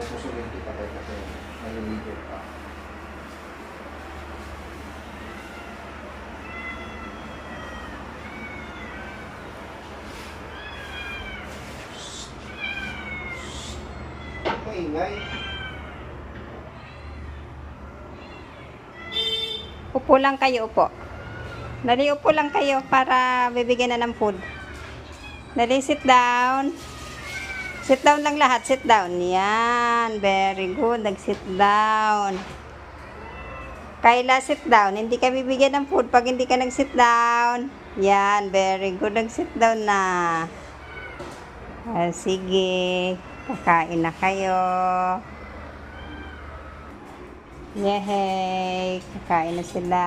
Susunod kita kayo kasi maliligo ka. Maingay. Upo lang kayo, upo. Dali, upo lang kayo para bibigyan na ng food. Dali, sit down. Sit down lang lahat, sit down. Yan, very good. Nag-sit down. Kayla, sit down. Hindi ka bibigyan ng food pag hindi ka nag-sit down. Yan, very good. Nag-sit down na. Sige, kakain na kayo. Yehey, kakain na sila.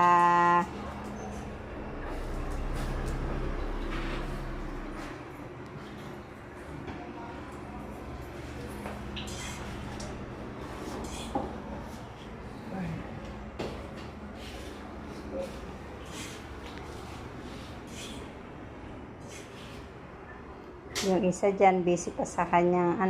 Yung isa dyan, busy pa sa kanyang